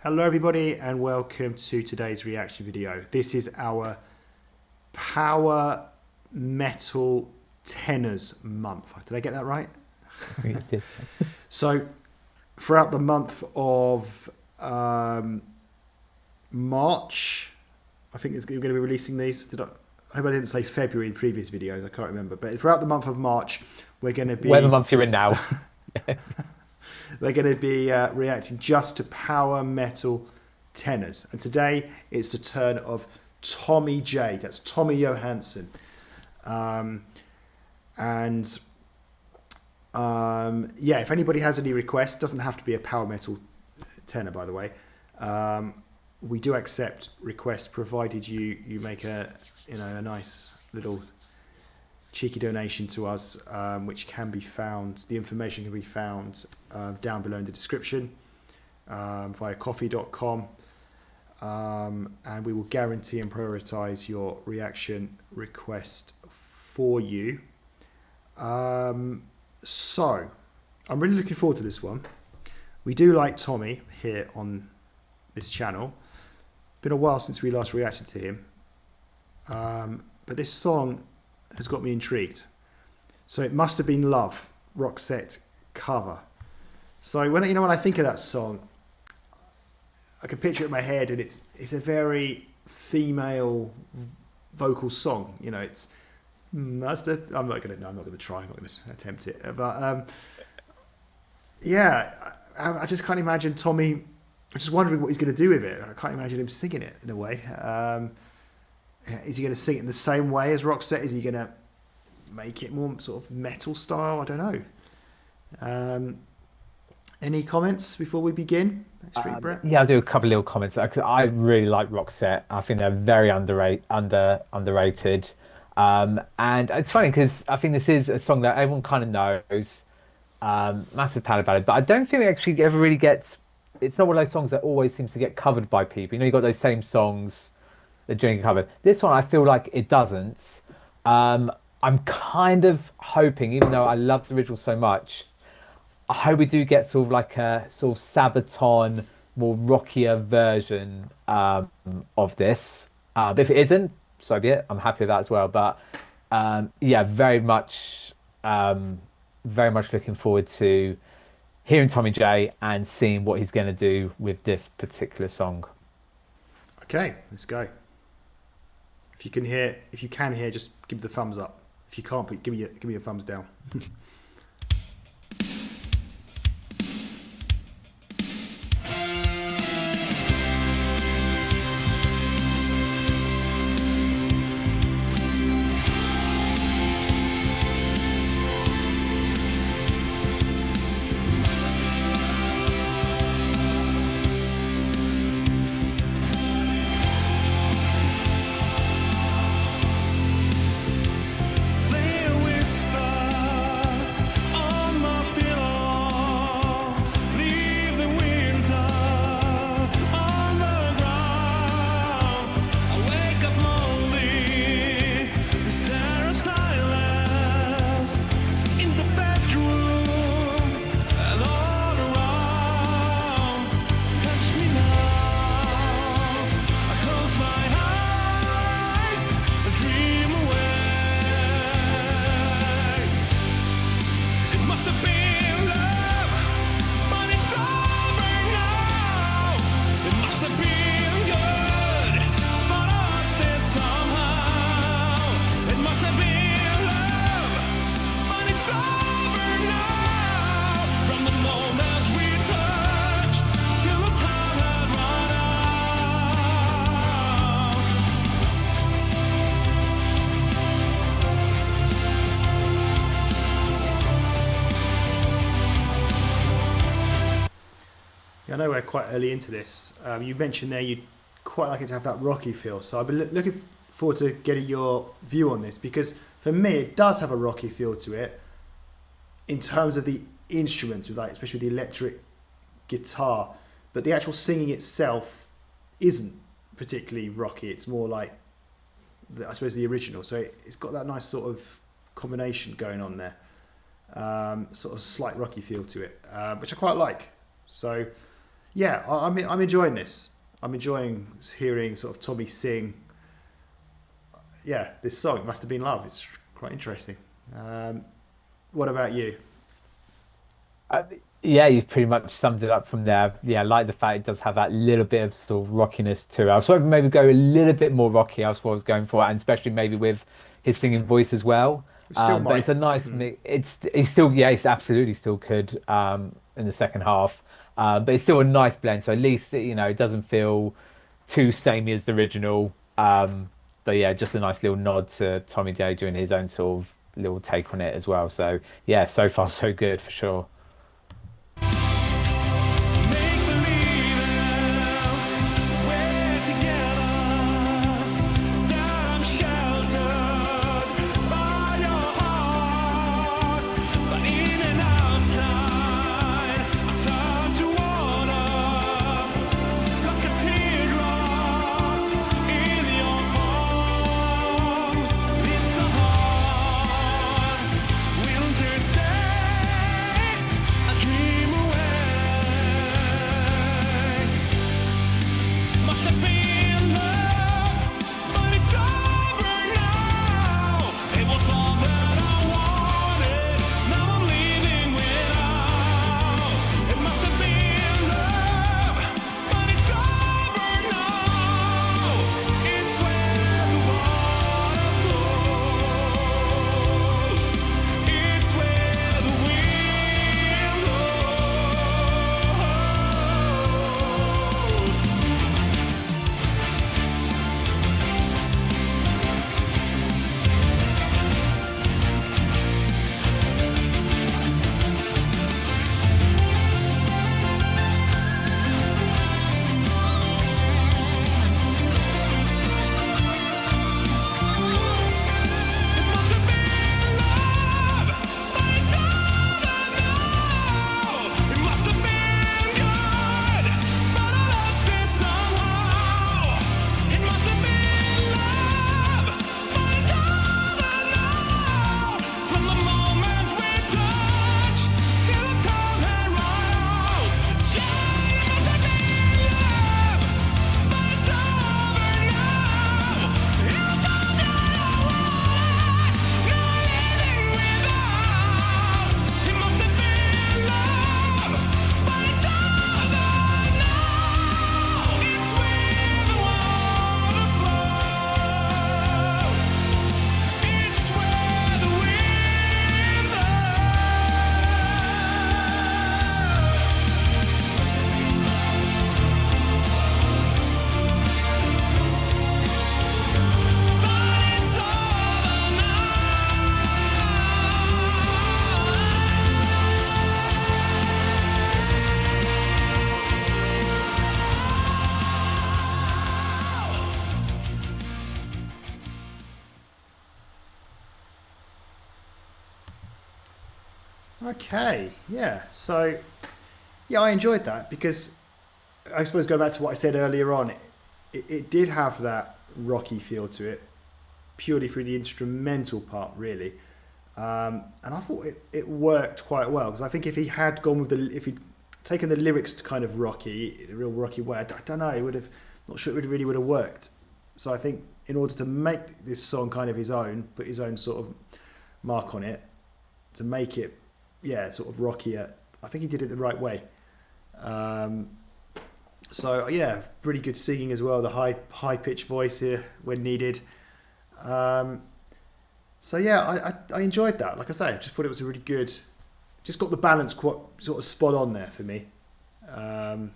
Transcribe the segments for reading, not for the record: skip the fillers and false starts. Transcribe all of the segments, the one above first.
Hello everybody and welcome to today's reaction video. This is our Power Metal Tenors month. Did I get that right? You did. So throughout the month of March, I think we're going to be releasing these. I hope I didn't say February in previous videos, I can't remember. But throughout the month of March, we're going to be... Whatever month you're in now. We're going to be reacting just to power metal tenors. And today it's the turn of Tommy J. That's Tommy Johansson. Yeah, if anybody has any requests, doesn't have to be a power metal tenor, by the way. We do accept requests provided you make a nice little cheeky donation to us, which can be found, the information can be found down below in the description via coffee.com, and we will guarantee and prioritize your reaction request for you. So I'm really looking forward to this one. We do like Tommy here on this channel. Been a while since we last reacted to him, but this song has got me intrigued. So it must have been Love, Roxette cover. So when I think of that song, I can picture it in my head, and it's a very female vocal song. I'm not gonna try. I'm not gonna attempt it. But yeah, I just can't imagine Tommy. I'm just wondering what he's going to do with it. I can't imagine him singing it in a way. Is he going to sing it in the same way as Roxette? Is he going to make it more sort of metal style? I don't know. Any comments before we begin? Yeah, I'll do a couple of little comments. I really like Roxette. I think they're very underrated. And it's funny because I think this is a song that everyone kind of knows. Massive fan about it, but I don't think it actually ever really gets. It's not one of those songs that always seems to get covered by people. You got those same songs that Jane covered. This one, I feel like it doesn't. I'm kind of hoping, even though I love the original so much, I hope we do get sort of like a sort of Sabaton, more rockier version of this. But if it isn't, so be it. I'm happy with that as well. But yeah, very much looking forward to hearing Tommy J and seeing what he's going to do with this particular song. Okay, let's go. If you can hear, just give the thumbs up. If you can't, give me a thumbs down. I know we're quite early into this. You mentioned there you'd quite like it to have that rocky feel. So I've been looking forward to getting your view on this, because for me it does have a rocky feel to it in terms of the instruments, with especially the electric guitar. But the actual singing itself isn't particularly rocky. It's more like, I suppose, the original. So it's got that nice sort of combination going on there. Sort of slight rocky feel to it, which I quite like. So Yeah, I'm enjoying this. I'm enjoying hearing sort of Tommy sing. Yeah, this song, It Must Have Been Love. It's quite interesting. Um, what about you? Uh, yeah, you've pretty much summed it up from there. Yeah, I like the fact it does have that little bit of sort of rockiness to it. I was hoping maybe go a little bit more rocky. That's what I was going for, and especially maybe with his singing voice as well. It still But might. it's a nice Mm. mix. It's still yeah, it's absolutely still could in the second half. But it's still a nice blend. So at least it doesn't feel too samey as the original. But yeah, just a nice little nod to Tommy J doing his own sort of little take on it as well. So yeah, so far so good for sure. Make believe we're together. That I'm sheltered by your heart, but in and outside, I turn to water like a teardrop in your palm. It's a hard winter's day. I dream away. Must have been love, but it's over now. It was all that I wanted. Now I'm leaving without. It must have been love, but it's over now. It's where the water flows. It's where the wind blows. It must have been love, but it's over now. It must have been good, but I lost it somehow. It must have been love, but it's over now. From the moment we touched till the time had run out. Yeah, it must have been love, but it's over now. It was all that I wanted, no living without. It must have been love, but it's over now. It's where the water flows. It's where the wind blows. But it's over Okay, yeah. So, yeah, I enjoyed that because I suppose go back to what I said earlier on. It did have that rocky feel to it, purely through the instrumental part, really. And I thought it worked quite well because I think if he had gone with if he'd taken the lyrics to kind of rocky, a real rocky way, I don't know, it would have, not sure it really would have worked. So I think in order to make this song kind of his own, put his own sort of mark on it, to make it, yeah, sort of rockier, I think he did it the right way. Um, so yeah, really good singing as well, the high pitched voice here when needed. Um, so yeah, I enjoyed that. Like I say, I just thought it was a really good. Just got the balance quite sort of spot on there for me. Um,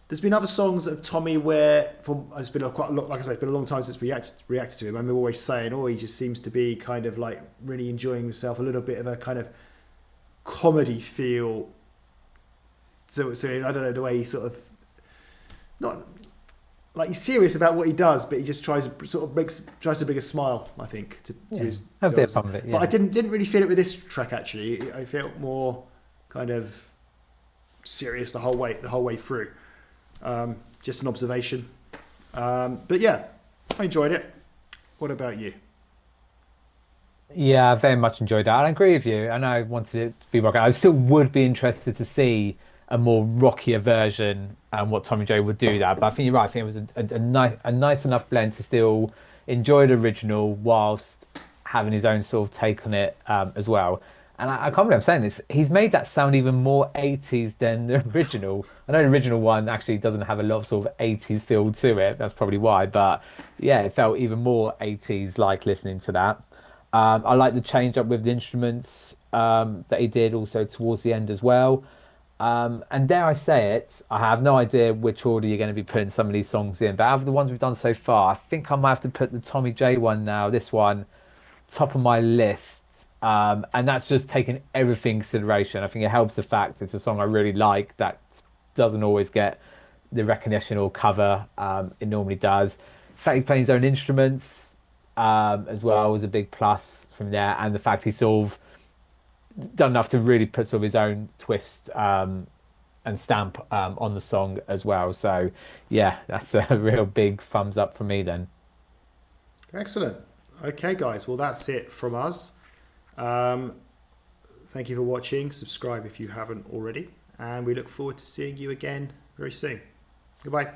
there's been other songs of Tommy where it's been quite a lot. Like I say, it's been a long time since we reacted to him. And we're always saying, oh, he just seems to be kind of like really enjoying himself, a little bit of a kind of comedy feel. So I don't know the way he sort of not like he's serious about what he does, but he just tries to bring a smile. I think to Yeah, his. have a To bit of us. fun with it. But I Yeah, didn't really feel it with this track actually. I felt more kind of serious the whole way through. Just an observation. But yeah, I enjoyed it. What about you? yeah, I very much enjoyed that. I agree with you. And I wanted it to be rock. I still would be interested to see a more rockier version and what Tommy J would do that. But I think you're right. I think it was a nice enough blend to still enjoy the original whilst having his own sort of take on it as well. And I can't believe I'm saying this. He's made that sound even more 80s than the original. I know the original one actually doesn't have a lot of sort of 80s feel to it. That's probably why. But yeah, it felt even more 80s like listening to that. I like the change up with the instruments that he did also towards the end as well. And dare I say it, I have no idea which order you're going to be putting some of these songs in. But out of the ones we've done so far, I think I might have to put the Tommy J one now, this one, top of my list. And that's just taking everything in consideration. I think it helps the fact it's a song I really like that doesn't always get the recognition or cover it normally does. The fact he's playing his own instruments as well was a big plus from there. And the fact he sort of done enough to really put sort of his own twist and stamp on the song as well. So yeah, that's a real big thumbs up for me then. Excellent. Okay, guys. Well, that's it from us. Thank you for watching. Subscribe if you haven't already. And we look forward to seeing you again very soon. Goodbye.